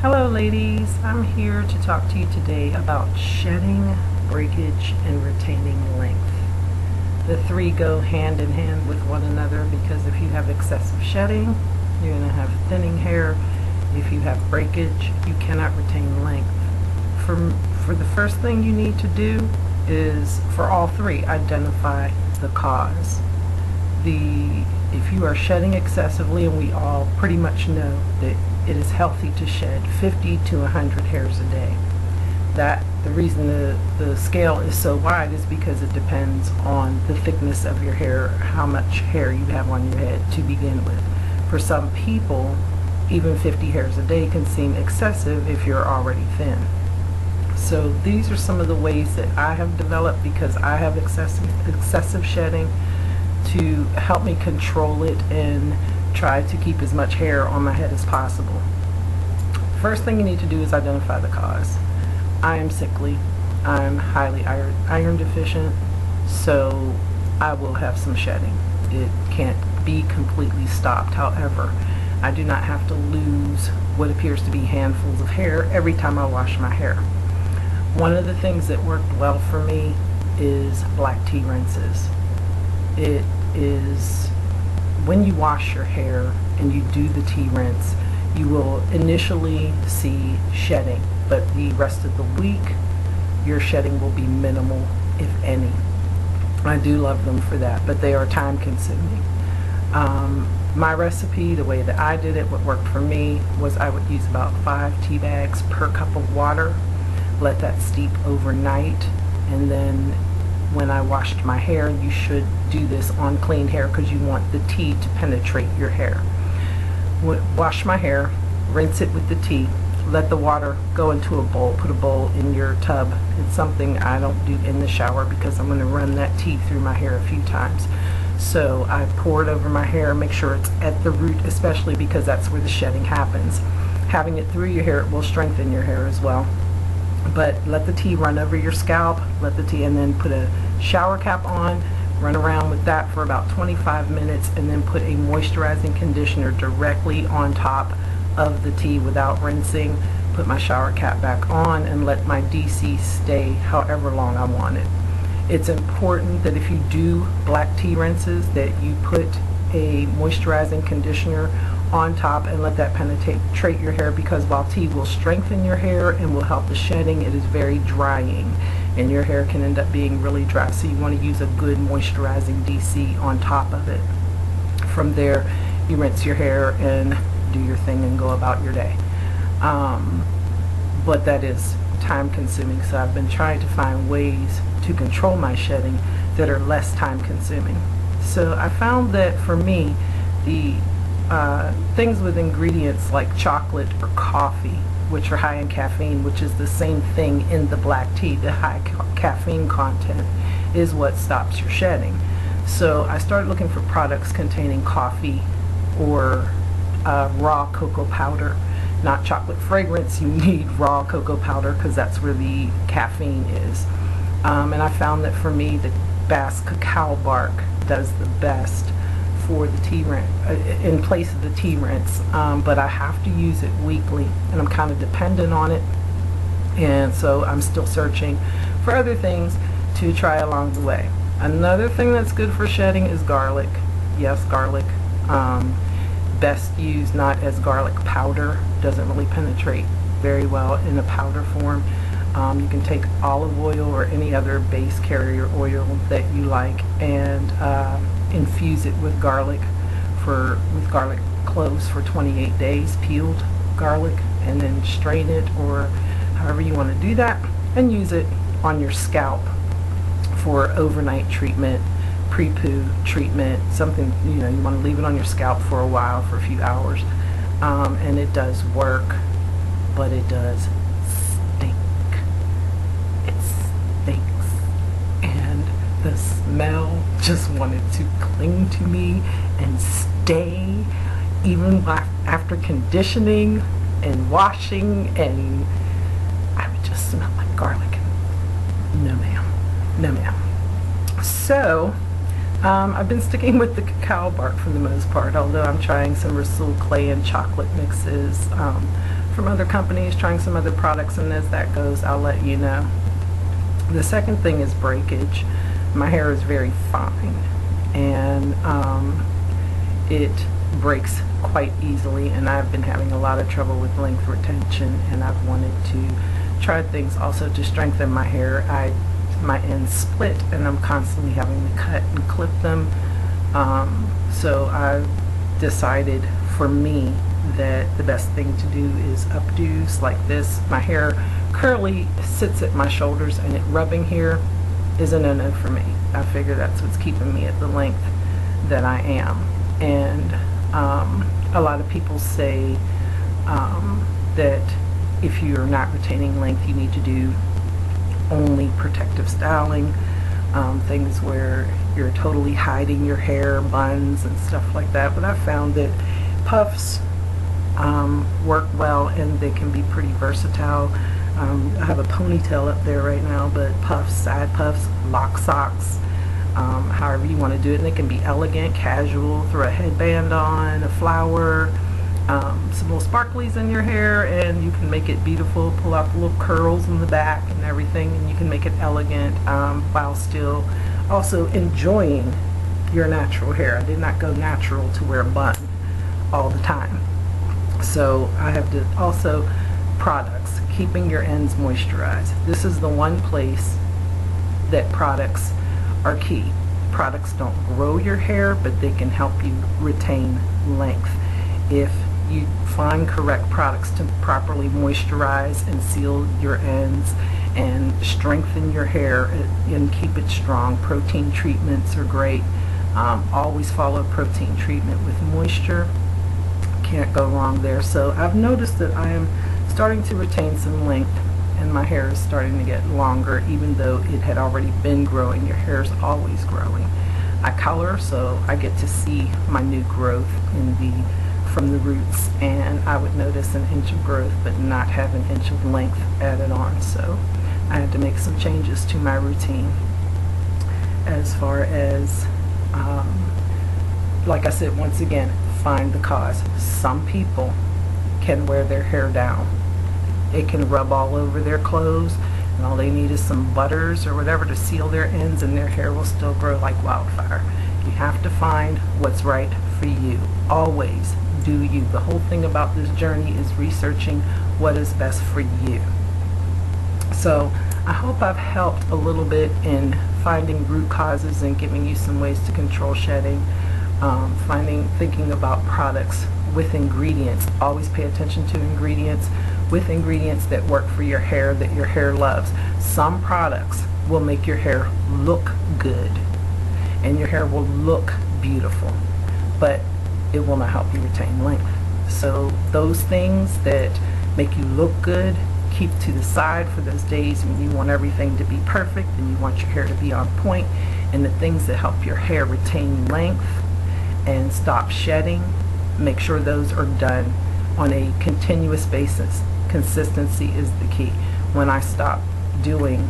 Hello ladies, I'm here to talk to you today about shedding, breakage, and retaining length. The three go hand in hand with one another because if you have excessive shedding, you're going to have thinning hair. If you have breakage, you cannot retain length. For the first thing you need to do is, for all three, identify the cause. If you are shedding excessively, and we all pretty much know that it is healthy to shed 50 to 100 hairs a day. The reason the scale is so wide is because it depends on the thickness of your hair, how much hair you have on your head to begin with. For some people, even 50 hairs a day can seem excessive if you're already thin. So these are some of the ways that I have developed, because I have excessive shedding, to help me control it and try to keep as much hair on my head as possible. First thing you need to do is identify the cause. I am sickly. I'm highly iron deficient, so I will have some shedding. It can't be completely stopped. However, I do not have to lose what appears to be handfuls of hair every time I wash my hair. One of the things that worked well for me is black tea rinses. It is when you wash your hair and you do the tea rinse, you will initially see shedding, but the rest of the week your shedding will be minimal, if any. I do love them for that, but they are time consuming. My recipe, the way that I did it, what worked for me was I would use about 5 tea bags per cup of water, let that steep overnight, and then when I washed my hair, you should do this on clean hair because you want the tea to penetrate your hair. Wash my hair, rinse it with the tea, let the water go into a bowl, put a bowl in your tub. It's something I don't do in the shower because I'm going to run that tea through my hair a few times. So I pour it over my hair, make sure it's at the root, especially because that's where the shedding happens. Having it through your hair will strengthen your hair as well. But let the tea run over your scalp, and then put a shower cap on, run around with that for about 25 minutes, and then put a moisturizing conditioner directly on top of the tea without rinsing. Put my shower cap back on and let my DC stay however long I want it. It's important that if you do black tea rinses that you put a moisturizing conditioner on top and let that penetrate your hair, because while tea will strengthen your hair and will help the shedding, it is very drying and your hair can end up being really dry. So you want to use a good moisturizing DC on top of it. From there, you rinse your hair and do your thing and go about your day. But that is time consuming, so I've been trying to find ways to control my shedding that are less time consuming. So I found that for me, the things with ingredients like chocolate or coffee, which are high in caffeine, which is the same thing in the black tea, the high caffeine content is what stops your shedding. So I started looking for products containing coffee or raw cocoa powder. Not chocolate fragrance, you need raw cocoa powder because that's where the caffeine is. And I found that for me, the Basque cacao bark does the best for the tea rinse, in place of the tea rinse, but I have to use it weekly and I'm kind of dependent on it, and so I'm still searching for other things to try along the way. Another thing that's good for shedding is garlic. Yes, garlic. Best used not as garlic powder, doesn't really penetrate very well in a powder form. You can take olive oil or any other base carrier oil that you like and infuse it with garlic cloves for 28 days, peeled garlic, and then strain it, or however you want to do that, and use it on your scalp for overnight treatment, pre-poo treatment, something, you want to leave it on your scalp for a while, for a few hours, and it does work, but it does stink. It stinks, and the smell just wanted to cling to me and stay, even after conditioning and washing, and I would just smell like garlic. No ma'am, no ma'am. So I've been sticking with the cacao bark for the most part, although I'm trying some Rasul clay and chocolate mixes from other companies, trying some other products, and as that goes, I'll let you know. The second thing is breakage. My hair is very fine, and it breaks quite easily, and I've been having a lot of trouble with length retention, and I've wanted to try things also to strengthen my hair. My ends split, and I'm constantly having to cut and clip them. So I've decided for me that the best thing to do is updos like this. My hair curly sits at my shoulders, and it rubbing here is a no-no for me. I figure that's what's keeping me at the length that I am. And a lot of people say that if you're not retaining length, you need to do only protective styling, things where you're totally hiding your hair, buns and stuff like that. But I've found that puffs work well, and they can be pretty versatile. I have a ponytail up there right now, but puffs, side puffs, lock socks, however you want to do it. And they can be elegant, casual, throw a headband on, a flower, some little sparklies in your hair, and you can make it beautiful. Pull out the little curls in the back and everything, and you can make it elegant while still also enjoying your natural hair. I did not go natural to wear a bun all the time. So I have to also products, keeping your ends moisturized. This is the one place that products are key. Products don't grow your hair, but they can help you retain length. If you find correct products to properly moisturize and seal your ends and strengthen your hair and keep it strong, protein treatments are great. Always follow protein treatment with moisture. Can't go wrong there. So I've noticed that I am starting to retain some length, and my hair is starting to get longer, even though it had already been growing. Your hair is always growing. I color, so I get to see my new growth from the roots, and I would notice an inch of growth but not have an inch of length added on. So I had to make some changes to my routine. As far as like I said, once again, find the cause. Some people can wear their hair down. It can rub all over their clothes, and all they need is some butters or whatever to seal their ends, and their hair will still grow like wildfire. You have to find what's right for you. Always do you. The whole thing about this journey is researching what is best for you. So I hope I've helped a little bit in finding root causes and giving you some ways to control shedding. Thinking about products with ingredients. Always pay attention to ingredients with ingredients that work for your hair, that your hair loves. Some products will make your hair look good and your hair will look beautiful, but it will not help you retain length. So those things that make you look good, keep to the side for those days when you want everything to be perfect and you want your hair to be on point. And the things that help your hair retain length and stop shedding, make sure those are done on a continuous basis. Consistency is the key. When I stop doing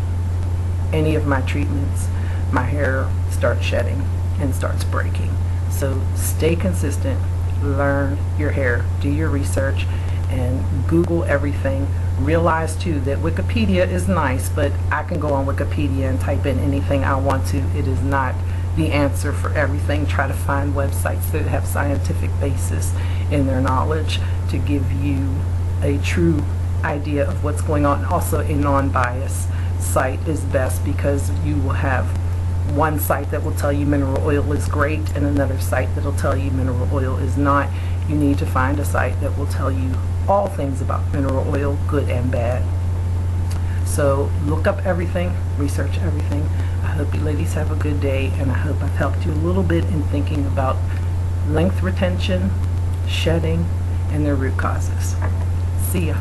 any of my treatments, my hair starts shedding and starts breaking. So stay consistent, learn your hair, do your research, and Google everything. Realize too that Wikipedia is nice, but I can go on Wikipedia and type in anything I want to. It is not the answer for everything. Try to find websites that have scientific basis in their knowledge to give you a true idea of what's going on. Also, a non-biased site is best, because you will have one site that will tell you mineral oil is great and another site that will tell you mineral oil is not. You need to find a site that will tell you all things about mineral oil, good and bad. So look up everything, research everything. I hope you ladies have a good day, and I hope I've helped you a little bit in thinking about length retention, shedding, and their root causes. See ya.